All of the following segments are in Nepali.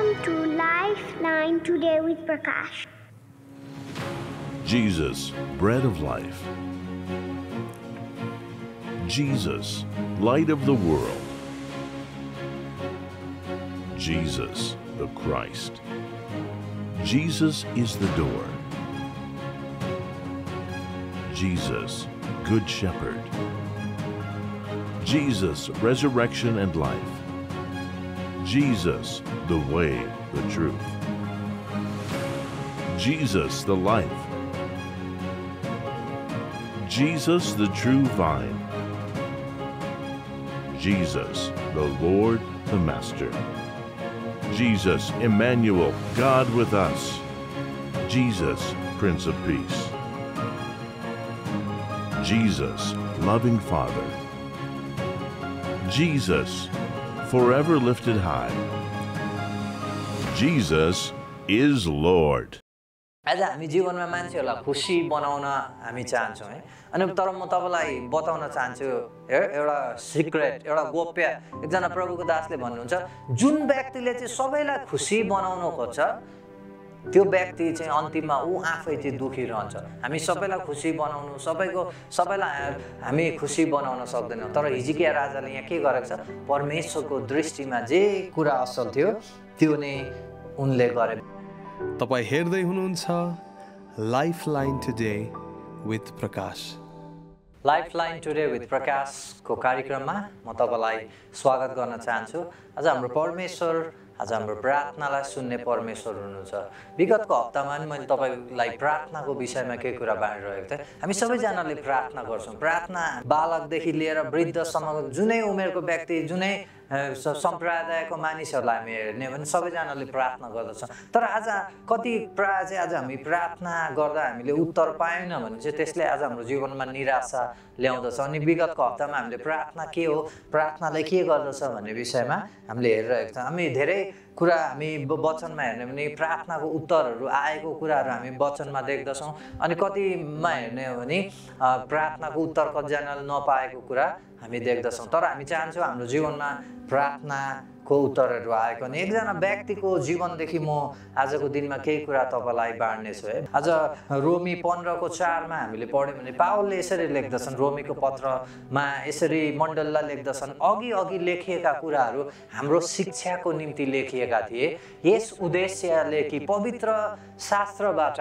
Welcome to Lifeline Today with Prakash. Jesus, bread of life. Jesus, light of the world. Jesus, the Christ. Jesus is the door. Jesus, Good Shepherd. Jesus, resurrection and life. Jesus, the way, the truth. Jesus, the life. Jesus, the true vine. Jesus, the Lord, the Master. Jesus, Emmanuel, God with us. Jesus, Prince of Peace. Jesus, loving Father. Jesus, forever lifted high. Jesus is Lord. आज हामी जीवनमा मान्छेहरूलाई खुसी बनाउन हामी चाहन्छौँ है अनि तर म तपाईलाई बताउन चाहन्छु एउटा सिक्रेट एउटा गोप्य एकजना प्रभुको दासले भन्नुहुन्छ जुन व्यक्तिले चाहिँ सबैलाई खुसी बनाउन खोज्छ त्यो व्यक्ति चाहिँ अन्तिममा ऊ आफै चाहिँ दुखी रहन्छ हामी सबैलाई खुसी बनाउनु सबैलाई हामी खुसी बनाउन सक्दैनौँ तर हिजकिया राजाले यहाँ के गरेको छ परमेश्वरको दृष्टिमा जे कुरा असल थियो त्यो नै उनले गरे तपाईं हेर्दै हुनुहुन्छ lifeline today with Prakash lifeline today with Prakash को कार्यक्रममा म तपाईलाई स्वागत गर्न चाहन्छु आज हाम्रो परमेश्वर आज हाम्रो प्रार्थनालाई सुन्ने परमेश्वर हुनुहुन्छ विगतको हप्तामा नि मैले तपाईलाई प्रार्थनाको विषयमा केही कुरा बाँडिरहेको थिएँ हामी सबैजनाले प्रार्थना गर्छौँ प्रार्थना बालकदेखि लिएर वृद्धसम्म जुनै उमेरको व्यक्ति जुनै सम्प्रदायको मानिसहरूलाई हामी हेर्ने भने सबैजनाले प्रार्थना गर्दछौँ तर आज कति प्राय चाहिँ आज हामी प्रार्थना गर्दा हामीले उत्तर पाएन भने चाहिँ त्यसले आज हाम्रो जीवनमा निराशा ल्याउँदछ अनि विगतको हप्तामा हामीले प्रार्थना के हो प्रार्थनाले के गर्दछ भन्ने विषयमा हामीले हेरिरहेको छौँ हामी धेरै कुरा हामी वचनमा हेर्ने भने प्रार्थनाको उत्तरहरू आएको कुराहरू हामी वचनमा देख्दछौँ अनि कतिमा हेर्ने हो भने प्रार्थनाको उत्तर कतिजनाले नपाएको कुरा हामी देख्दछौँ तर हामी चाहन्छौँ हाम्रो जीवनमा प्रार्थनाको उत्तरहरू आएको अनि एकजना व्यक्तिको जीवनदेखि म आजको दिनमा केही कुरा तपाईलाई बाँड्नेछु है आज रोमी 15:4 हामीले पढ्यौँ भने पावलले यसरी लेख्दछन् रोमीको पत्रमा यसरी मण्डललाई लेख्दछन् अघि लेखिएका कुराहरू हाम्रो शिक्षाको निम्ति लेखिएका थिए यस उद्देश्यले कि पवित्र शास्त्रबाट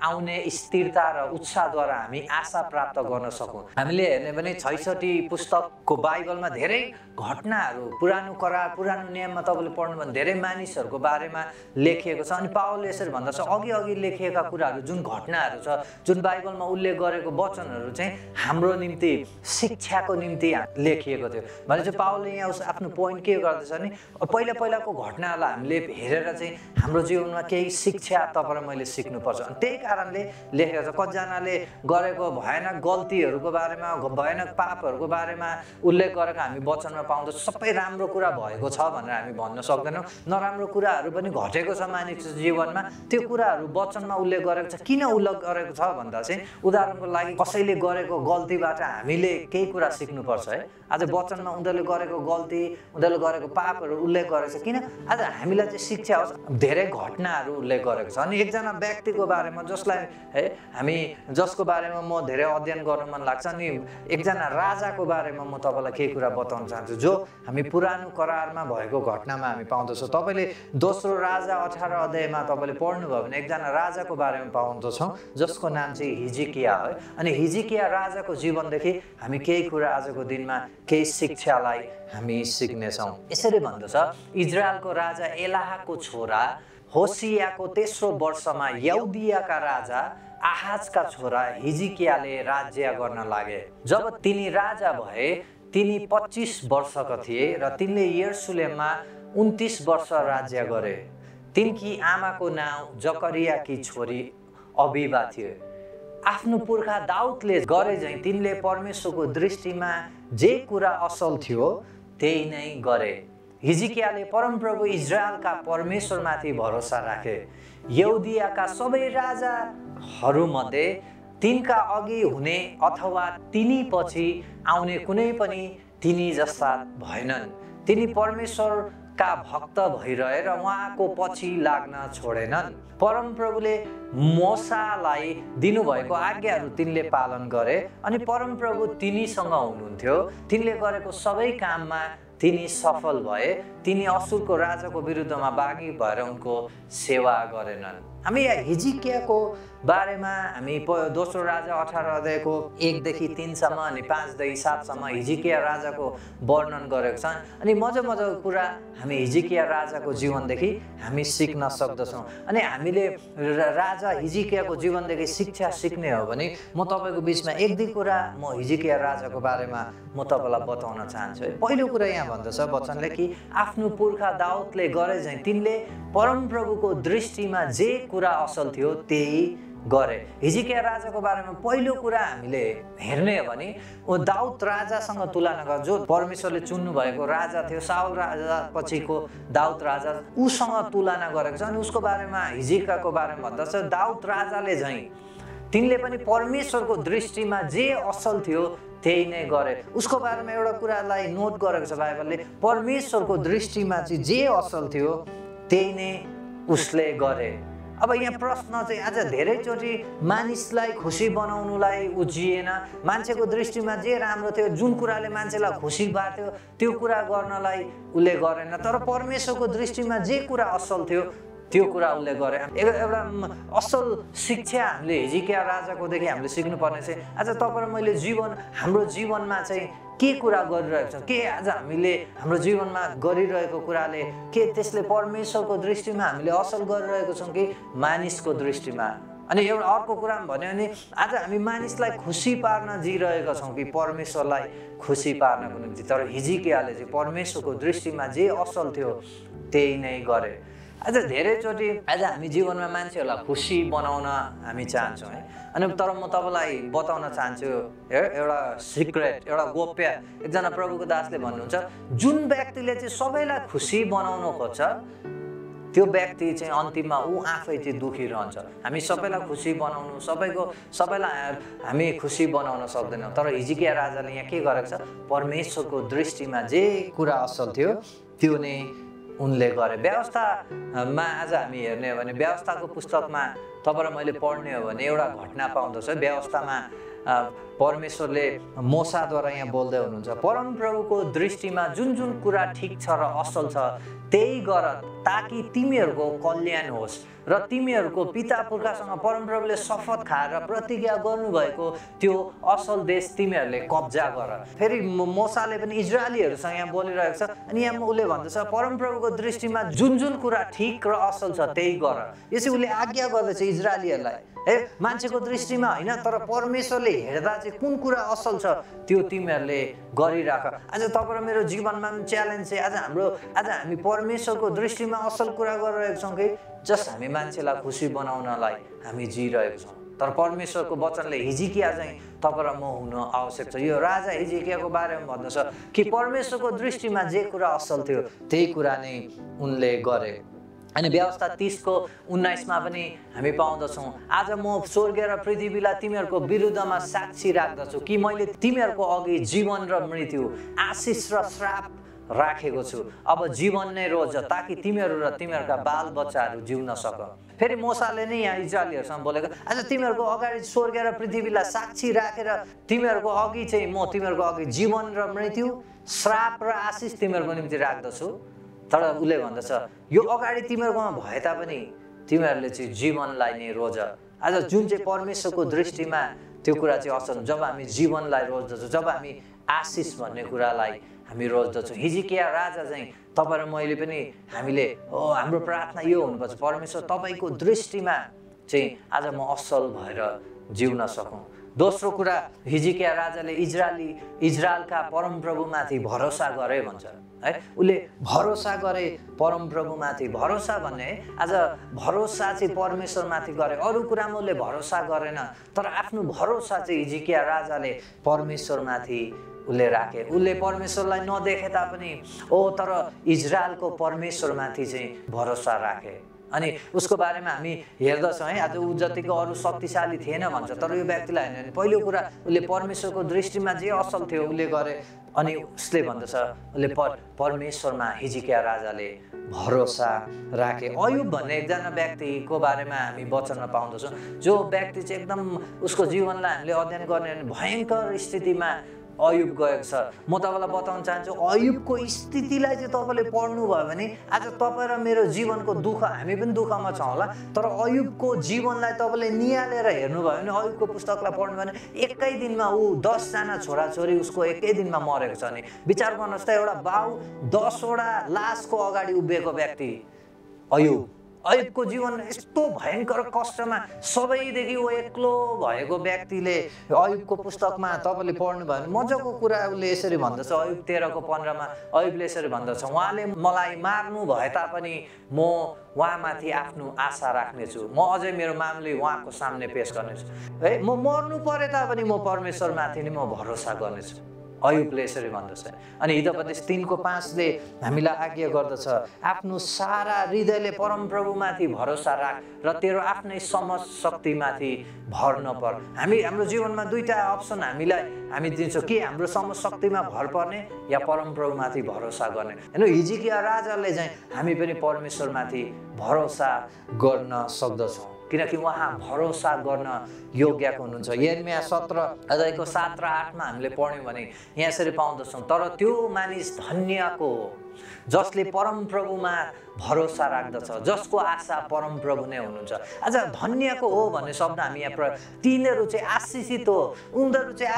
आउने स्थिरता र उत्साहद्वारा हामी आशा प्राप्त गर्न सकौँ हामीले हेर्ने भने 66 पुस्तकको बाइबलमा धेरै घटनाहरू पुरानो नियममा तपाईले पढ्नु भने धेरै मानिसहरूको बारेमा लेखिएको छ अनि पावलले यसरी भन्दछ अघि लेखिएका कुराहरू जुन घटनाहरू छ जुन बाइबलमा उल्लेख गरेको वचनहरू चाहिँ हाम्रो निम्ति शिक्षाको निम्ति लेखिएको थियो भने चाहिँ पावलले यहाँ आफ्नो पोइन्ट के गर्दछ नि पहिलाको घटनाहरूलाई हामीले हेरेर चाहिँ हाम्रो जीवनमा केही शिक्षा तपाईँ र मैले सिक्नुपर्छ अनि त्यही कारणले लेखेको छ कतिजनाले गरेको भयानक गल्तीहरूको बारेमा भयानक पापहरूको बारेमा उल्लेख गरेको हामी वचनमा पाउँदछौँ सबै राम्रो कुरा भएको छ भनेर हामी भन्न सक्दैनौँ नराम्रो कुराहरू पनि घटेको छ मानिसको जीवनमा त्यो कुराहरू वचनमा उल्लेख गरेको छ किन उल्लेख गरेको छ भन्दा चाहिँ उदाहरणको लागि कसैले गरेको गल्तीबाट हामीले केही कुरा सिक्नुपर्छ है आज वचनमा उनीहरूले गरेको गल्ती उनीहरूले गरेको पापहरू उल्लेख गरेको छ किन आज हामीलाई चाहिँ शिक्षा होस् धेरै घटनाहरू उल्लेख गरेको छ अनि एकजना व्यक्तिको बारेमा जसको बारेमा म धेरै अध्ययन गर्न मन लाग्छ अनि एकजना राजाको बारेमा म तपाईलाई केही कुरा बताउन चाहन्छु जो हामी पुरानो करारमा भएको घटनामा हामी पाउँदछौँ तपाईले दोस्रो राजा 18 अध्यायमा तपाईले पढ्नुभयो भने एकजना राजाको बारेमा पाउँदछौँ जसको नाम चाहिँ हिजकिया हो अनि हिजकिया राजाको जीवनदेखि हामी केही कुरा आजको दिनमा केही शिक्षालाई हामी सिक्नेछौँ यसरी भन्दछ इजरायलको राजा एलाहको छोरा होसियाको तेस्रो वर्षमा यहुदियाका राजा आहाजका छोरा हिजकियाले राज्य गर्न लागे जब तिनी राजा भए तिनी 25 वर्षका थिए र तिनले यरुशलेममा 29 वर्ष राज्य गरे तिनकी आमाको नाम जकरियाकी छोरी अबिबा थियो आफ्नो पुर्खा दाउदले गरे झैं तिनले परमेश्वरको दृष्टिमा जे कुरा असल थियो त्यही नै गरे हिजकियाले परमप्रभु इजरायलका परमेश्वरमाथि भरोसा राखे यहुदियाका सबै राजाहरूमध्ये तिनका अघि हुने अथवा तिनी पछि आउने कुनै पनि तिनी जस्ता भएनन् तिनी परमेश्वर का भक्त भइरहे र उहाँको पछि लाग्न छोडेनन्। परमप्रभुले मोसालाई दिनुभएको आज्ञाहरू तिनले पालन गरे अनि परमप्रभु तिनीसँग हुनुहुन्थ्यो। तिनले गरेको सबै काममा तिनी सफल भए। तिनी असुरको राजाको विरुद्धमा बागी भएर उनको सेवा गरेनन्। हामी यहाँ हिजकियाको बारेमा हामी दोस्रो राजा 18 अध्यायको 1 देखि 3 सम्म अनि 5 देखि 7 सम्म हिजकिया राजाको वर्णन गरेको छ। अनि मजाको कुरा हामी हिजकिया राजाको जीवनदेखि हामी सिक्न सक्दछौँ। अनि हामीले राजा हिजकियाको जीवनदेखि शिक्षा सिक्ने हो भने म तपाईँको बिचमा एक दुई कुरा म हिजकिया राजाको बारेमा म तपाईँलाई बताउन चाहन्छु। पहिलो कुरा यहाँ भन्दछ वचनले कि आफ्नो पुर्खा दाउदले गरे झैँ तिनले परमप्रभुको दृष्टिमा जे कुरा असल थियो त्यही गरे। हिजकिया राजाको बारेमा पहिलो कुरा हामीले हेर्ने हो भने दाउद राजासँग तुलना गर, जो परमेश्वरले चुन्नु भएको राजा थियो, साउल राजा पछिको दाउद राजा, उसँग तुलना गरेको छ। अनि उसको बारेमा हिजकियाको बारेमा भन्दछ दाउद राजाले झैँ तिनले पनि परमेश्वरको दृष्टिमा जे असल थियो त्यही नै गरे। उसको बारेमा एउटा कुरालाई नोट गरेको छ बाइबलले, परमेश्वरको दृष्टिमा चाहिँ जे असल थियो त्यही नै उसले गरे। अब यहाँ प्रश्न चाहिँ आज धेरैचोटि मानिसलाई खुसी बनाउनुलाई उजिएन, मान्छेको दृष्टिमा जे राम्रो थियो, जुन कुराले मान्छेलाई खुसी पार्थ्यो त्यो कुरा गर्नलाई उसले गरेन। तर परमेश्वरको दृष्टिमा जे कुरा असल थियो त्यो कुरा उसले गरे। एउटा असल शिक्षा हामीले हिजकिया राजाकोदेखि हामीले सिक्नुपर्ने चाहिँ आज तपाईँ र मैले हाम्रो जीवनमा चाहिँ के कुरा गरिरहेको छ, के आज हामीले हाम्रो जीवनमा गरिरहेको कुराले के त्यसले परमेश्वरको दृष्टिमा हामीले असल गरिरहेको छौँ कि मानिसको दृष्टिमा। अनि एउटा अर्को कुरा भन्यो भने आज हामी मानिसलाई खुसी पार्न जिरहेका छौँ कि परमेश्वरलाई खुसी पार्नको निम्ति। तर हिजकियाले चाहिँ परमेश्वरको दृष्टिमा जे असल थियो त्यही नै गरे। आज धेरैचोटि आज हामी जीवनमा मान्छेहरूलाई खुसी बनाउन हामी चाहन्छौँ है। अनि तर म तपाईँलाई बताउन चाहन्छु एउटा सिक्रेट, एउटा गोप्य। एकजना प्रभुको दासले भन्नुहुन्छ जुन व्यक्तिले चाहिँ सबैलाई खुसी बनाउन खोज्छ त्यो व्यक्ति चाहिँ अन्तिममा ऊ आफै चाहिँ दुखी रहन्छ। हामी सबैलाई खुसी बनाउनु, सबैलाई हामी खुसी बनाउन सक्दैनौँ। तर हिजकिया राजाले यहाँ के गरेको छ, परमेश्वरको दृष्टिमा जे कुरा असल थियो त्यो नै उनले गरे। व्यवस्थामा आज हामी हेर्ने हो भने व्यवस्थाको पुस्तकमा तपाईँ र मैले पढ्ने हो भने एउटा घटना पाउँदछ। व्यवस्थामा परमेश्वरले मोसाद्वारा यहाँ बोल्दै हुनुहुन्छ, परमप्रभुको दृष्टिमा जुन जुन कुरा ठिक छ र असल छ त्यही गर ताकि तिमीहरूको कल्याण होस् र तिमीहरूको पिता पुर्खासँग परमप्रभुले शपथ खाएर प्रतिज्ञा गर्नुभएको त्यो असल देश तिमीहरूले कब्जा गर। फेरि मोसाले पनि इजरायलीहरूसँग यहाँ बोलिरहेको छ। अनि यहाँ उसले भन्दछ परमप्रभुको दृष्टिमा जुन जुन कुरा ठिक र असल छ त्यही गर। यो चाहिँ उसले आज्ञा गर्दछ इजरायलीहरूलाई, मान्छेको दृष्टिमा होइन तर परमेश्वरले हेर्दा चाहिँ कुन कुरा असल छ त्यो तिमीहरूले गरिराख। आज तपाईँ र मेरो जीवनमा पनि च्यालेन्ज चाहिँ आज हामी परमेश्वरको दृष्टिमा असल कुरा गरिरहेको छौँ कि जस्ट हामी मान्छेलाई खुसी बनाउनलाई हामी जिरहेको छौँ। तर परमेश्वरको वचनले हिजकिया चाहिँ तपाईँ र म हुन आवश्यक छ। यो राजा हिजकियाको बारेमा भन्दछ कि परमेश्वरको दृष्टिमा जे कुरा असल थियो त्यही कुरा नै उनले गरे। अनि व्यवस्था 30:19 पनि हामी पाउँदछौँ, आज म स्वर्ग र पृथ्वीलाई तिमीहरूको विरुद्धमा साक्षी राख्दछु कि मैले तिमीहरूको अघि जीवन र मृत्यु, आशिष र श्राप राखेको छु। अब जीवन नै रोज ताकि तिमीहरू र तिमीहरूका बाल बच्चाहरू जिउन सक। फेरि मोसाले नै यहाँ इजरायलीहरूसँग बोलेको, आज तिमीहरूको अगाडि स्वर्ग र पृथ्वीलाई साक्षी राखेर तिमीहरूको अघि चाहिँ म तिमीहरूको अघि जीवन र मृत्यु, श्राप र आशिष तिमीहरूको निम्ति राख्दछु। तर उसले भन्दछ यो अगाडि तिमीहरूकोमा भए तापनि तिमीहरूले चाहिँ जीवनलाई नै रोज। आज जुन चाहिँ परमेश्वरको दृष्टिमा त्यो कुरा चाहिँ असल, जब हामी जीवनलाई रोज्दछौँ, जब हामी आशिष भन्ने कुरालाई हामी रोज्दछौँ। हिजकिया राजा चाहिँ तपाईँ र मैले पनि हामीले हाम्रो प्रार्थना यो हुनुपर्छ, परमेश्वर तपाईँको दृष्टिमा चाहिँ आज म असल भएर जिउन सकौँ। दोस्रो कुरा, हिजकिया राजाले इजरायलका परमप्रभुमाथि भरोसा गरे भन्छ है। उसले भरोसा गरे परमप्रभुमाथि। भरोसा भन्ने आज भरोसा चाहिँ परमेश्वरमाथि गरे, अरू कुरामा उसले भरोसा गरेन। तर आफ्नो भरोसा चाहिँ हिजकिया राजाले परमेश्वरमाथि उसले राखे। उसले परमेश्वरलाई नदेखे तापनि तर इजरायलको परमेश्वरमाथि चाहिँ भरोसा राखे। अनि उसको बारेमा हामी हेर्दछौँ है, आज ऊ जतिको अरू शक्तिशाली थिएन भन्छ, तर यो व्यक्तिलाई होइन, पहिलो कुरा उसले परमेश्वरको दृष्टिमा जे असल थियो उसले गरे। अनि उसले भन्दछ उसले परमेश्वरमा हिजकिया राजाले भरोसा राखे। अयुब भन्ने एकजना व्यक्तिको बारेमा हामी वचनमा पाउँदछौँ, जो व्यक्ति चाहिँ एकदम उसको जीवनलाई हामीले अध्ययन गर्ने भयङ्कर स्थितिमा अयुब गएको छ। म तपाईँलाई बताउन चाहन्छु, अयुबको स्थितिलाई चाहिँ तपाईँले पढ्नुभयो भने आज तपाईँ र मेरो जीवनको दुःख, हामी पनि दुःखमा छौँ होला, तर अयुबको जीवनलाई तपाईँले निहालेर हेर्नुभयो भने, अयुबको पुस्तकलाई पढ्नुभयो भने एकै दिनमा ऊ 10 जना छोराछोरी उसको एकै दिनमा मरेको छ। नि विचार गर्नुहोस् त, एउटा बाउ 10 वटा लासको अगाडि उभिएको व्यक्ति अयुबको जीवन यस्तो भयङ्कर कष्टमा सबैदेखि ऊ एक्लो भएको व्यक्तिले अयुबको पुस्तकमा तपाईँले पढ्नुभयो भने मजाको कुरा उसले यसरी भन्दछ। अयुब 13:15 अयुबले यसरी भन्दछ, उहाँले मलाई मार्नु भए तापनि म उहाँमाथि आफ्नो आशा राख्नेछु, म अझै मेरो मामले उहाँको सामने पेश गर्नेछु है, म मर्नु परे तापनि म परमेश्वरमाथि नै म भरोसा गर्नेछु, अयुबले यसरी भन्दछ। अनि हितोपदेश 3:5ले हामीलाई आज्ञा गर्दछ, आफ्नो सारा हृदयले परमप्रभुमाथि भरोसा राख र तेरो आफ्नै समझ शक्तिमाथि भर नपर। हाम्रो जीवनमा दुईटा अप्सन हामी दिन्छौँ, कि हाम्रो समझ शक्तिमा भर पर्ने या परमप्रभुमाथि भरोसा गर्ने। होइन, हिजकिया राजाले चाहिँ हामी पनि परमेश्वरमाथि भरोसा गर्न सक्दछौँ, किनकि उहाँ भरोसा गर्न योग्यको हुनुहुन्छ। यिर्मया 17:7 र 8मा हामीले पढ्यौँ भने यहाँ यसरी पाउँदछौँ, तर त्यो मानिस धन्यको हो जसले परमप्रभुमा भरोसा राख्दछ, जसको आशा परमप्रभु नै हुनुहुन्छ। आज धन्यको हो भन्ने शब्द हामी यहाँ तिनीहरू चाहिँ आशिषित हो, उनीहरू चाहिँ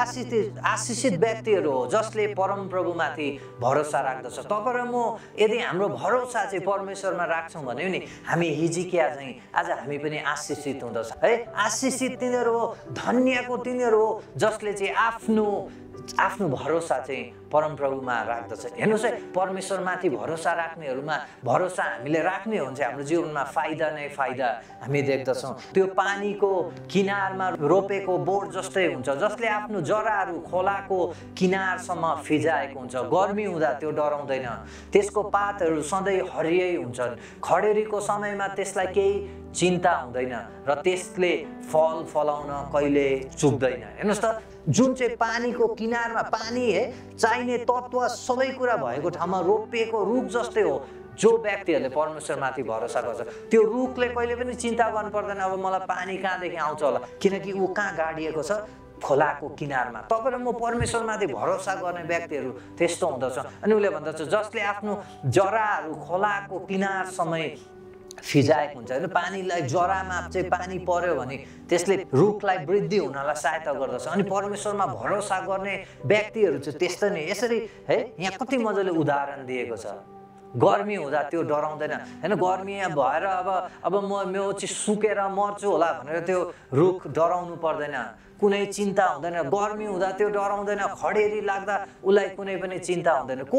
आशिषित व्यक्तिहरू हो जसले परमप्रभुमाथि भरोसा राख्दछ। तपाईँ र म यदि हाम्रो भरोसा चाहिँ परमेश्वरमा राख्छौँ भने नि हामी हिजकिया चाहिँ आज हामी पनि आशिषित हुँदछ है। आशिषित तिनीहरू हो, धन्यको तिनीहरू हो जसले चाहिँ आफ्नो भरोसा चाहिँ परमप्रभुमा राख्दछ। हेर्नुहोस् है, परमेश्वरमाथि भरोसा राख्नेहरूमा भरोसा हामीले राख्ने हुन्छ हाम्रो जीवनमा फाइदा नै फाइदा हामी देख्दछौँ। त्यो पानीको किनारमा रोपेको बोट जस्तै हुन्छ, जसले आफ्नो जराहरू खोलाको किनारसम्म फिजाएको हुन्छ। गर्मी हुँदा त्यो डराउँदैन, त्यसको पातहरू सधैँ हरियै हुन्छन्, खडेरीको समयमा त्यसलाई केही चिन्ता हुँदैन र त्यसले फल फलाउन कहिले चुक्दैन। हेर्नुहोस् त, जुन चाहिँ पानीको किनारमा पानी चाहिने तत्त्व सबै कुरा भएको ठाउँमा रोपिएको रुख जस्तै हो। जो व्यक्तिहरूले परमेश्वरमाथि भरोसा गर्छ त्यो रुखले कहिले पनि चिन्ता गर्नु पर्दैन अब मलाई पानी कहाँदेखि आउँछ होला, किनकि ऊ कहाँ गाडिएको छ, खोलाको किनारमा। तपाईँ र म परमेश्वरमाथि भरोसा गर्ने व्यक्तिहरू त्यस्तो हुँदछ। अनि उसले भन्दछ, जसले आफ्नो जराहरू खोलाको किनारसम्म फिजाएको हुन्छ। होइन, पानीलाई जरामा चाहिँ पानी पर्यो भने त्यसले रुखलाई वृद्धि हुनलाई सहायता गर्दछ। अनि परमेश्वरमा भरोसा गर्ने व्यक्तिहरू चाहिँ त्यस्तै नै। यसरी है, यहाँ कति मजाले उदाहरण दिएको छ। गर्मी हुँदा त्यो डराउँदैन। होइन, गर्मी भएर अब म चाहिँ सुकेर मर्छु होला भनेर त्यो रुख डराउनु पर्दैन, कुनै चिन्ता हुँदैन। गर्मी हुँदा त्यो डराउँदैन, खडेरी लाग्दा उसलाई कुनै पनि चिन्ता हुँदैन।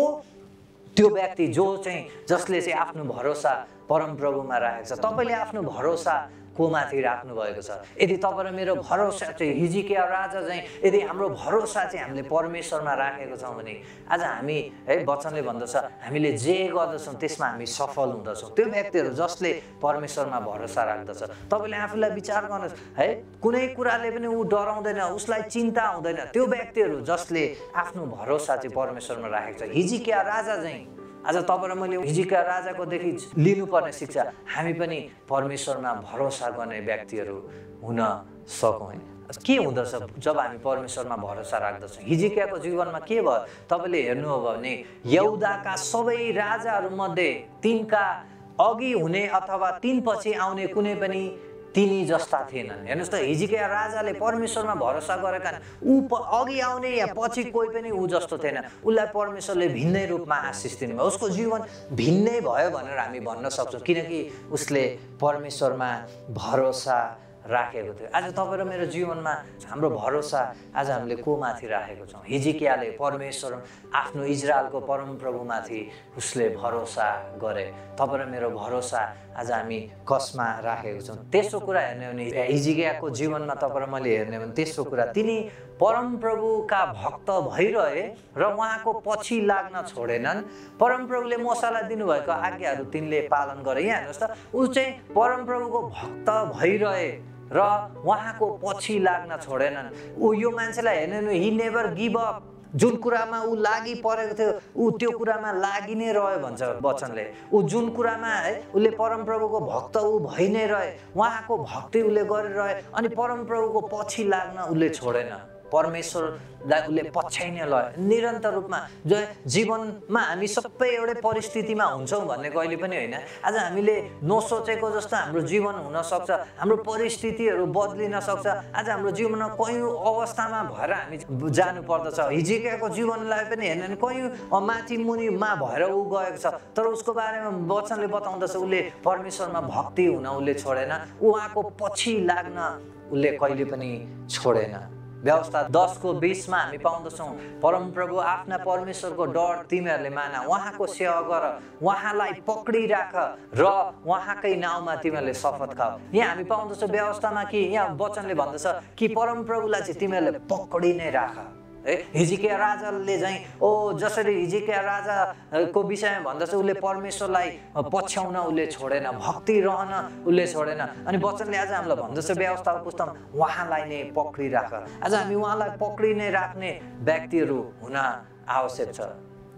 त्यो व्यक्ति जसले चाहिँ आफ्नो भरोसा परमप्रभुमा राखेको छ। तपाईँले आफ्नो भरोसा को माथि राख्नु भएको छ? यदि तपाईँ र मेरो भरोसा चाहिँ हिजकिया राजा चाहिँ यदि हाम्रो भरोसा चाहिँ हामीले परमेश्वरमा राखेको छौँ भने आज हामी है वचनले भन्दछ हामीले जे गर्दछौँ त्यसमा हामी सफल हुँदछौँ। त्यो व्यक्तिहरू जसले परमेश्वरमा भरोसा राख्दछ, तपाईँले आफूलाई विचार गर्नुहोस् है, कुनै कुराले पनि ऊ डराउँदैन, उसलाई चिन्ता हुँदैन। त्यो व्यक्तिहरू जसले आफ्नो भरोसा चाहिँ परमेश्वरमा राखेको छ। हिजकिया राजा चाहिँ आज तपाईँ र मैले हिजकिया राजाकोदेखि लिनुपर्ने शिक्षा, हामी पनि परमेश्वरमा भरोसा गर्ने व्यक्तिहरू हुन सकौँ। के हुँदछ जब हामी परमेश्वरमा भरोसा राख्दछौँ? हिजकियाको जीवनमा के भयो तपाईँले हेर्नु हो भने यहुदाका सबै राजाहरूमध्ये तिनका अघि हुने अथवा तिनपछि आउने कुनै पनि तिनी जस्ता थिएनन्। हेर्नुहोस् त, हिजकिया राजाले परमेश्वरमा भरोसा गरेका ऊ अघि आउने या पछि कोही पनि ऊ जस्तो थिएन। उसलाई परमेश्वरले भिन्नै रूपमा आशिष दिनुभयो, उसको जीवन भिन्नै भयो भनेर हामी भन्न सक्छौँ, किनकि उसले परमेश्वरमा भरोसा राखेको थियो। आज तपाईँ र मेरो जीवनमा हाम्रो भरोसा आज हामीले को माथि राखेको छौँ? हिजकियाले परमेश्वर आफ्नो इजरायलको परमप्रभुमाथि उसले भरोसा गरे। तपाईँ र मेरो भरोसा आज हामी कसमा राखेको छौँ? तेस्रो कुरा हेर्ने हो भने हिजकियाको जीवनमा तपाईँ र मैले हेर्ने हो भने तेस्रो कुरा, तिनी परमप्रभुका भक्त भइरहे र उहाँको पछि लाग्न छोडेनन्। परमप्रभुले मूसालाई दिनुभएको आज्ञाहरू तिनले पालन गरे। यहाँ हेर्नुहोस् त, ऊ चाहिँ परमप्रभुको भक्त भइरहे र उहाँको पछि लाग्न छोडेनन्। ऊ यो मान्छेलाई हेर्नु, हि नेभर गिभ अप। जुन कुरामा ऊ लागि परेको थियो ऊ त्यो कुरामा लागि नै रह्यो भन्छ वचनले। ऊ जुन कुरामा है उसले परमप्रभुको भक्त ऊ भइ नै रहे, उहाँको भक्ति उसले गरिरहे, अनि परमप्रभुको पछि लाग्न उसले छोडेन। परमेश्वरलाई उसले पछ्याइ नै लयो निरन्तर रूपमा। जो जीवनमा हामी सबै एउटै परिस्थितिमा हुन्छौँ भन्ने कहिले पनि होइन। आज हामीले नसोचेको जस्तो हाम्रो जीवन हुन सक्छ, हाम्रो परिस्थितिहरू बदलिन सक्छ। आज हाम्रो जीवनमा कयौँ अवस्थामा भएर हामी जानु पर्दछ। हिजकियाको जीवनलाई पनि हेर्ने भने कयौँ माथि मुनिमा भएर ऊ गएको छ, तर उसको बारेमा वचनले बताउँदछ उसले परमेश्वरमा भक्ति हुन उसले छोडेन, उहाँको पछि लाग्न उसले कहिले पनि छोडेन। व्यवस्था 10:20 हामी पाउँदछौँ, परमप्रभु आफ्ना परमेश्वरको डर तिमीहरूले मान, उहाँको सेवा गर, उहाँलाई पक्रिराख र उहाँकै नाउँमा तिमीहरूले शपथ खाऊ। यहाँ हामी पाउँदछौँ व्यवस्थामा कि यहाँ वचनले भन्दछ कि परमप्रभुलाई चाहिँ तिमीहरूले पक्रि नै राख। है हिजकिया राजाले चाहिँ जसरी हिजकिया राजाको विषयमा भन्दछ उसले परमेश्वरलाई पछ्याउन उसले छोडेन, भक्ति रहन उसले छोडेन। अनि वचनले आज हामीलाई भन्दछ व्यवस्थाको पुस्तकमा उहाँलाई नै पक्रिराख। आज हामी उहाँलाई पक्रि नै राख्ने व्यक्तिहरू हुन आवश्यक छ।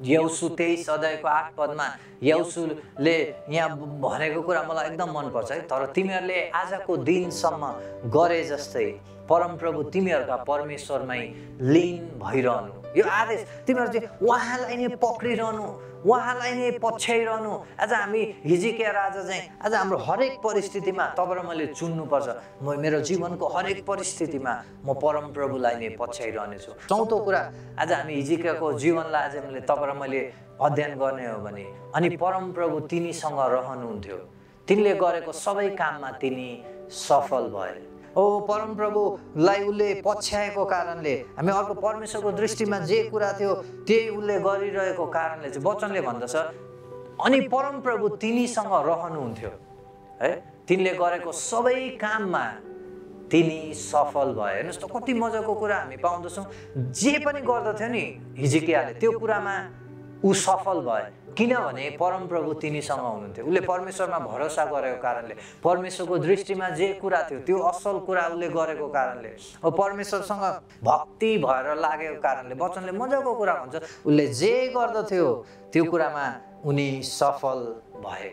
यहोशू 23 अध्यायको 8 पदमा यहोशूले यहाँ भनेको कुरा मलाई एकदम मनपर्छ है। तर तिमीहरूले आजको दिनसम्म गरे जस्तै परमप्रभु तिमीहरूका परमेश्वरमै लीन भइरहनु। यो आदेश तिमीहरू चाहिँ उहाँलाई नै पक्रिरहनु, उहाँलाई नै पछ्याइरहनु। आज हामी हिजकिया राजा चाहिँ आज हाम्रो हरेक परिस्थितिमा तपाईँ र मैले चुन्नुपर्छ। मेरो जीवनको हरेक परिस्थितिमा म परमप्रभुलाई नै पछ्याइरहनेछु। चौथो कुरा, आज हामी हिजकियाको जीवनलाई आज तपाईँ र मैले अध्ययन गर्ने हो भने अनि परमप्रभु तिनीसँग रहनुहुन्थ्यो, तिनले गरेको सबै काममा तिनी सफल भए। परमप्रभुलाई उसले पछ्याएको कारणले हामी अर्को परमेश्वरको दृष्टिमा जे कुरा थियो त्यही उसले गरिरहेको कारणले चाहिँ वचनले भन्दछ अनि परमप्रभु तिनीसँग रहनुहुन्थ्यो है, तिनले गरेको सबै काममा तिनी सफल भए। हेर्नुहोस् त कति मजाको कुरा हामी पाउँदछौँ। जे पनि गर्दथ्यो नि हिजकियाले त्यो कुरामा ऊ सफल भए, किनभने परमप्रभु तिनीसँग हुनुहुन्थ्यो। उसले परमेश्वरमा भरोसा गरेको कारणले, परमेश्वरको दृष्टिमा जे कुरा थियो त्यो असल कुरा उसले गरेको कारणले, परमेश्वरसँग भक्ति भएर लागेको कारणले वचनले मजाको कुरा भन्छ उसले जे गर्दथ्यो त्यो कुरामा उनी सफल भए।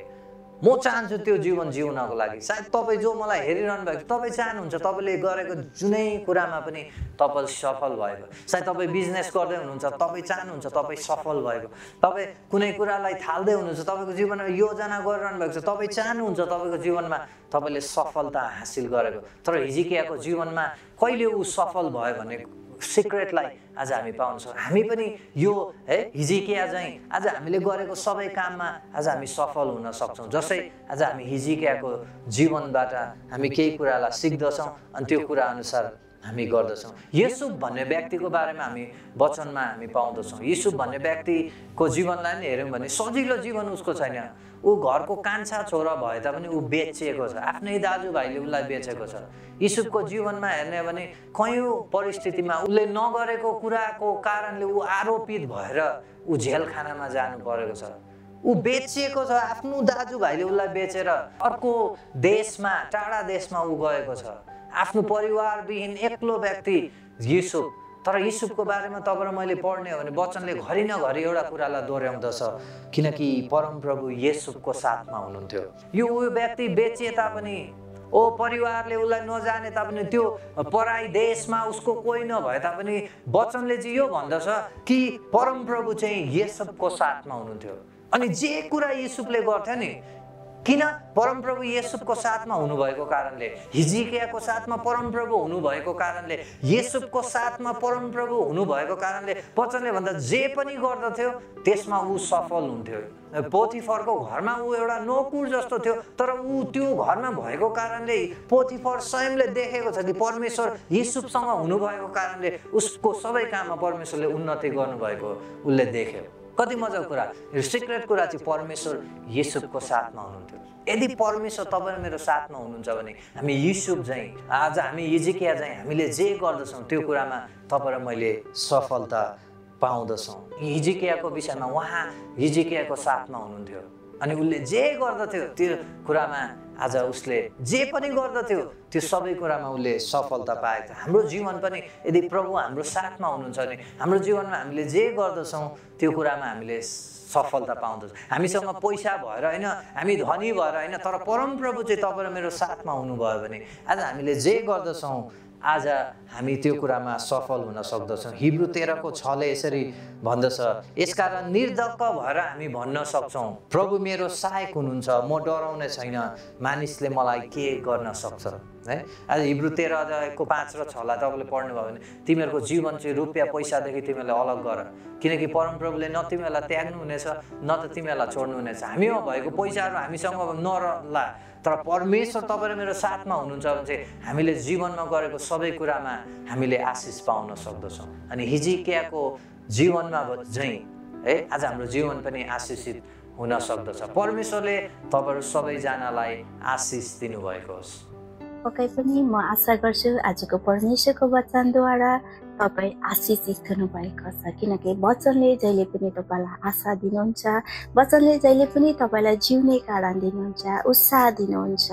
म चाहन्छु त्यो जीवन जिउनको लागि। सायद तपाईँ जो मलाई हेरिरहनु भएको तपाईँ चाहनुहुन्छ तपाईँले गरेको जुनै कुरामा पनि तपाईँ सफल भएको। सायद तपाईँ बिजनेस गर्दै हुनुहुन्छ, तपाईँ चाहनुहुन्छ तपाईँ सफल भएको। तपाईँ कुनै कुरालाई थाल्दै हुनुहुन्छ, तपाईँको जीवनमा योजना गरिरहनु भएको छ, तपाईँ चाहनुहुन्छ तपाईँको जीवनमा तपाईँले सफलता हासिल गरेको। तर हिजकियाको जीवनमा कहिले ऊ सफल भयो भने सिक्रेटलाई आज हामी पाउँछौँ। हामी पनि यो है हिजकिया चाहिँ आज हामीले गरेको सबै काममा आज हामी सफल हुन सक्छौँ। जसै आज हामी हिजकियाको जीवनबाट हामी केही कुरालाई सिक्दछौँ अनि त्यो कुरा अनुसार हामी गर्दछौँ। युसुफ भन्ने व्यक्तिको बारेमा हामी वचनमा हामी पाउँदछौँ। युसुफ भन्ने व्यक्तिको जीवनलाई नै हेऱ्यौँ भने सजिलो जीवन उसको छैन। ऊ घरको कान्छा छोरा भए तापनि ऊ बेचिएको छ, आफ्नै दाजुभाइले उसलाई बेचेको छ। युसुफको जीवनमा हेर्ने भने कयौँ परिस्थितिमा उसले नगरेको कुराको कारणले ऊ आरोपित भएर ऊ जेलखानामा जानु परेको छ। ऊ बेचिएको छ, आफ्नो दाजुभाइले उसलाई बेचेर अर्को देशमा टाढा देशमा ऊ गएको छ, आफ्नो परिवारविहीन एक्लो व्यक्ति युसुफ। तर युसुफको बारेमा तपाईँ र मैले पढ्ने हो भने वचनले घरि नघरि एउटा कुरालाई दोहोऱ्याउँदछ, किनकि परमप्रभु युसुफको साथमा हुनुहुन्थ्यो। यो व्यक्ति बेचिए तापनि परिवारले उसलाई नजाने तापनि त्यो पराई देशमा उसको कोही नभए तापनि वचनले चाहिँ यो भन्दछ कि परमप्रभु चाहिँ युसुफको साथमा हुनुहुन्थ्यो। अनि जे कुरा युसुफले गर्थ्यो नि, किन परमप्रभु युसुफको साथमा हुनुभएको कारणले, हिजकियाको साथमा परमप्रभु हुनुभएको कारणले, युसुफको साथमा परमप्रभु हुनुभएको कारणले वचनले भन्दा जे पनि गर्दथ्यो त्यसमा ऊ सफल हुन्थ्यो। पोतिफरको घरमा ऊ एउटा नोकर जस्तो थियो, तर ऊ त्यो घरमा भएको कारणले पोतिफर स्वयंले देखेको छ कि परमेश्वर युसुफसँग हुनुभएको कारणले उसको सबै काममा परमेश्वरले उन्नति गर्नुभएको उसले देख्यो। कति मजाको कुरा। सिक्रेट कुरा चाहिँ परमेश्वर युसुफको साथमा हुनुहुन्थ्यो। यदि परमेश्वर तपाईँ मेरो साथमा हुनुहुन्छ भने हामी युसुफ झैँ, आज हामी हिजकिया झैँ हामीले जे गर्दछौँ त्यो कुरामा तपाईँ र मैले सफलता पाउँदछौँ। हिजकियाको विषयमा उहाँ हिजकियाको साथमा हुनुहुन्थ्यो अनि उसले जे गर्दथ्यो त्यो कुरामा आज उसले जे पनि गर्दथ्यो त्यो सबै कुरामा उसले सफलता पाएको थियो। हाम्रो जीवन पनि यदि प्रभु हाम्रो साथमा हुनुहुन्छ भने हाम्रो जीवनमा हामीले जे गर्दछौँ त्यो कुरामा हामीले सफलता पाउँदछौँ। हामीसँग पैसा भएर होइन, हामी धनी भएर होइन, तर परमप्रभु चाहिँ तपाईँ र मेरो साथमा हुनुभयो भने आज हामीले जे गर्दछौँ आज हामी त्यो कुरामा सफल हुन सक्दछौँ। हिब्रू 13:6ले यसरी भन्दछ, यसकारण निर्धक्क भएर हामी भन्न सक्छौँ प्रभु मेरो सहायक हुनुहुन्छ, म डराउने छैन, मानिसले मलाई के गर्न सक्छ है। आज हिब्रू 13:5 र 6लाई तपाईँले पढ्नुभयो भने तिमीहरूको जीवन चाहिँ रुपियाँ पैसादेखि तिमीहरूले अलग गर, किनकि परमप्रभुले न तिमीहरूलाई त्याग्नु हुनेछ न त तिमीहरूलाई छोड्नु हुनेछ। हामीमा भएको पैसाहरू हामीसँग नरहला, तर परमेश्वर तपाईँ र मेरो साथमा हुनुहुन्छ भने चाहिँ हामीले जीवनमा गरेको सबै कुरामा हामीले आशिष पाउन सक्दछौँ। अनि हिजकियाको जीवनमा झैँ है आज हाम्रो जीवन पनि आशिषित हुन सक्दछ। परमेश्वरले तपाईँहरू सबैजनालाई आशिष दिनुभएको होस्। पक्कै पनि म आशा गर्छु आजको परमेश्वरको वचनद्वारा तपाईँ आशिषित हुनुभएको छ, किनकि वचनले जहिले पनि तपाईँलाई आशा दिनुहुन्छ, वचनले जहिले पनि तपाईँलाई जिउने कारण दिनुहुन्छ, उत्साह दिनुहुन्छ।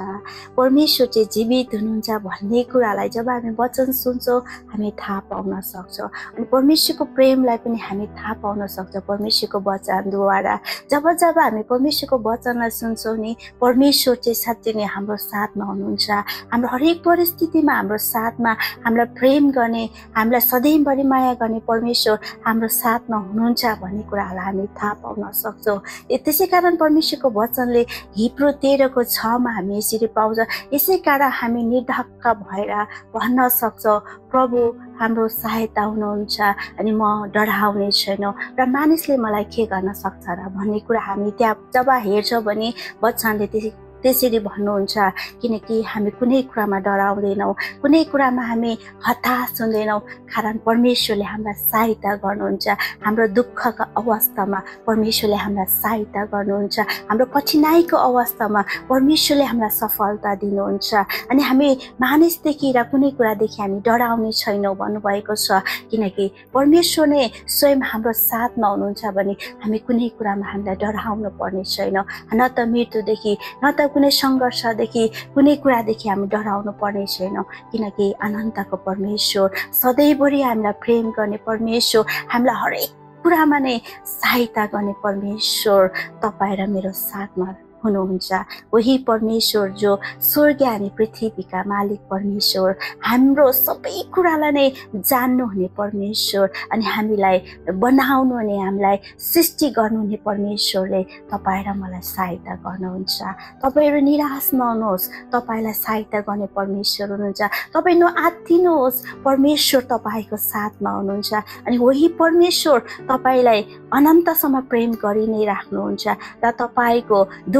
परमेश्वर चाहिँ जीवित हुनुहुन्छ भन्ने कुरालाई जब हामी वचन सुन्छौँ हामी थाहा पाउन सक्छौँ अनि परमेश्वरको प्रेमलाई पनि हामी थाहा पाउन सक्छौँ परमेश्वरको वचनद्वारा। जब हामी परमेश्वरको वचनलाई सुन्छौँ नि परमेश्वर चाहिँ साँच्चै नै हाम्रो साथमा हुनुहुन्छ, हाम्रो हरेक परिस्थितिमा हाम्रो साथमा हामीलाई प्रेम गर्ने, हामीलाई सधैँभरि माया गर्ने परमेश्वर हाम्रो साथमा हुनुहुन्छ भन्ने कुरालाई हामी थाहा पाउन सक्छौँ। त्यसै कारण परमेश्वरको वचनले हिब्रू 13:6मा हामी यसरी पाउँछ, यसै कारण हामी निर्धक्क भएर भन्न सक्छौँ प्रभु हाम्रो सहायता हुनुहुन्छ अनि म डराउने छैन र मानिसले मलाई के गर्न सक्छ र भन्ने कुरा हामी त्यहाँ जब हेर्छौँ भने वचनले त्यसरी भन्नुहुन्छ, किनकि हामी कुनै कुरामा डराउँदैनौँ, कुनै कुरामा हामी हताश हुँदैनौँ, कारण परमेश्वरले हामीलाई सहायता गर्नुहुन्छ। हाम्रो दुःखको अवस्थामा परमेश्वरले हामीलाई सहायता गर्नुहुन्छ, हाम्रो कठिनाइको अवस्थामा परमेश्वरले हामीलाई सफलता दिनुहुन्छ अनि हामी मानिसदेखि र कुनै कुरादेखि हामी डराउने छैनौँ भन्नुभएको छ, किनकि परमेश्वर नै स्वयं हाम्रो साथमा हुनुहुन्छ भने हामी कुनै कुरामा हामीलाई डराउनु पर्ने छैन, न त मृत्युदेखि न त कुनै सङ्घर्षदेखि कुनै कुरादेखि हामी डराउनु पर्ने छैन, किनकि अनन्तको परमेश्वर सधैँभरि हामीलाई प्रेम गर्ने परमेश्वर, हामीलाई हरेक कुरामा नै सहायता गर्ने परमेश्वर तपाईँ र मेरो साथमा हुनुहुन्छ। वही परमेश्वर जो स्वर्ग अनि पृथ्वीका मालिक परमेश्वर, हाम्रो सबै कुरालाई नै जान्नुहुने परमेश्वर अनि हामीलाई बनाउनुहुने, हामीलाई सृष्टि गर्नुहुने परमेश्वरले तपाईँ र मलाई सहायता गर्नुहुन्छ। तपाईँहरू निराश नहुनुहोस्, तपाईँलाई सहायता गर्ने परमेश्वर हुनुहुन्छ। तपाईँ नआत्तिनुहोस्, परमेश्वर तपाईँको साथमा हुनुहुन्छ अनि वही परमेश्वर तपाईँलाई अनन्तसम्म प्रेम गरि नै राख्नुहुन्छ र तपाईँको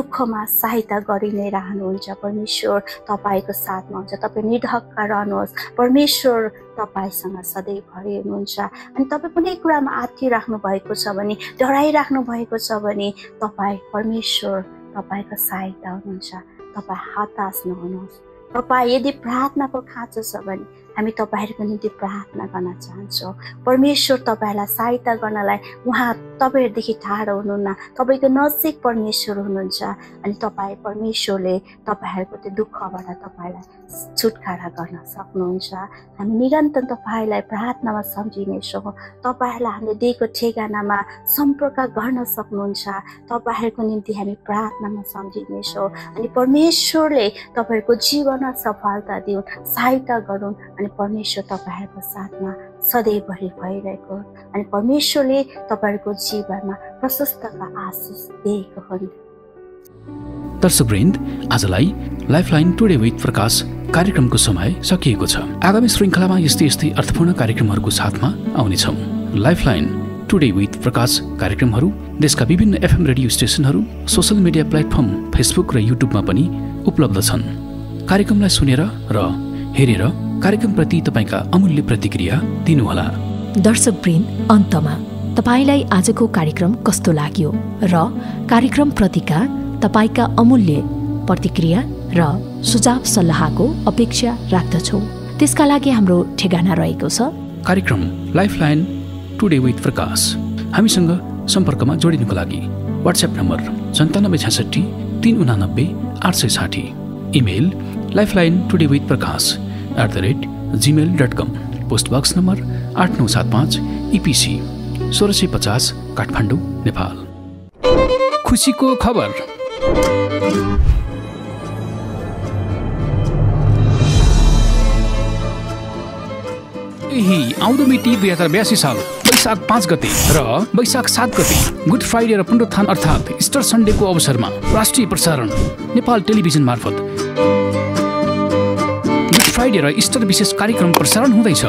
दुःखमा सहायता गरि नै रहनुहुन्छ। परमेश्वर तपाईँको साथमा हुन्छ, तपाईँ निर्धक्क रहनुहोस्, परमेश्वर तपाईँसँग सधैँभरि हुनुहुन्छ। अनि तपाईँ कुनै कुरामा आत्तिराख्नु भएको छ भने, डराइराख्नु भएको छ भने तपाईँ परमेश्वर तपाईँको सहायता हुनुहुन्छ। तपाईँ हताश नहुनुहोस्। तपाईँ यदि प्रार्थनाको खाँचो छ भने हामी तपाईँहरूको निम्ति प्रार्थना गर्न चाहन्छौँ। परमेश्वर तपाईँलाई सहायता गर्नलाई उहाँ तपाईँहरूदेखि टाढो हुनुहुन्न, तपाईँको नजिक परमेश्वर हुनुहुन्छ अनि तपाईँ परमेश्वरले तपाईँहरूको त्यो दुःखबाट तपाईँलाई छुटकारा गर्न सक्नुहुन्छ। हामी निरन्तर तपाईँलाई प्रार्थनामा सम्झिनेछौँ, तपाईँहरूलाई हामीले दिएको ठेगानामा सम्पर्क गर्न सक्नुहुन्छ। तपाईँहरूको निम्ति हामी प्रार्थनामा सम्झिनेछौँ अनि परमेश्वरले तपाईँहरूको जीवनमा सफलता दिउन्, सहायता गरून् अनि परमेश्वर तपाईँहरूको साथमा सधैँभरि भइरहेको अनि परमेश्वरले तपाईँहरूको जीवनमा प्रशस्तका आशिष दिएको हुन्। दर्शकवृन्द, आजलाई लाइफलाइन टुडे विथ प्रकाश कार्यक्रमको समय सकिएको छ। आगामी श्रृङ्खलामा यस्तै अर्थपूर्ण कार्यक्रमहरूको साथमा आउनेछौँ। लाइफलाइन टुडे विथ प्रकाश कार्यक्रमहरू देशका विभिन्न FM radio स्टेसनहरू, social media platform Facebook र युट्युबमा पनि उपलब्ध छन्। कार्यक्रमलाई सुनेर र हेरेर कार्यक्रमप्रति तपाईँका अमूल्य प्रतिक्रिया दिनुहोला। दर्शकवृन्द, अन्तमा तपाईँलाई आजको कार्यक्रम कस्तो लाग्यो र कार्यक्रमप्रतिका तपाईँका अमूल्य प्रतिक्रिया र सुझाव सल्लाहको अपेक्षा राख्दछौँ। त्यसका लागि हाम्रो ठेगाना रहेको छ कार्यक्रम लाइफलाइन टुडे विथ प्रकाश। हामीसँग सम्पर्कमा जोडिनुको लागि WhatsApp number 9766 389 860, email lifeline@gmail.com, post box number 8975 EPC 1650 Kathmandu, Nepal. खुसीको खबर। यही आउँदो मिति 2082 साल वैशाख 5 गते र वैशाख 7 गते गुड फ्राइडे र पुनरुत्थान अर्थात् इस्टर सन्डेको अवसरमा राष्ट्रिय प्रसारण नेपाल टेलिभिजन मार्फत गुड फ्राइडे र इस्टर विशेष कार्यक्रम प्रसारण हुँदैछ।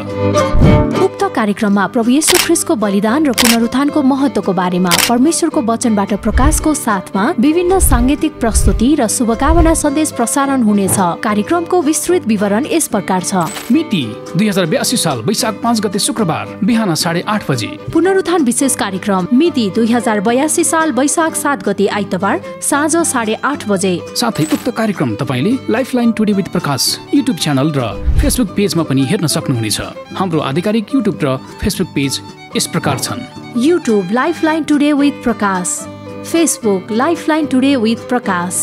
उक्त कार्यक्रममा प्रभु येशू ख्रीष्टको बलिदान र पुनरुत्थानको महत्त्वको बारेमा परमेश्वरको वचनबाट प्रकाशको साथमा विभिन्न सांगीतिक प्रस्तुति र शुभकामना सन्देश प्रसारण हुनेछ। कार्यक्रमको विस्तृत विवरण यस प्रकार छ। मिति 2082 साल वैशाख 5 गते शुक्रबार बिहान 8:30 बजे। पुनरुत्थान विशेष कार्यक्रम मिति 2082 साल वैशाख 7 गते आइतबार साँझ 8:30 बजे। साथै उक्त कार्यक्रम तपाईले lifeline today with Prakash YouTube channel र फेसबुक पेजमा पनि हेर्न सक्नुहुनेछ। हाम्रो आधिकारिक युट्युब र फेसबुक पेज यस प्रकार छन्: YouTube lifeline today with Prakash, Facebook lifeline today with Prakash.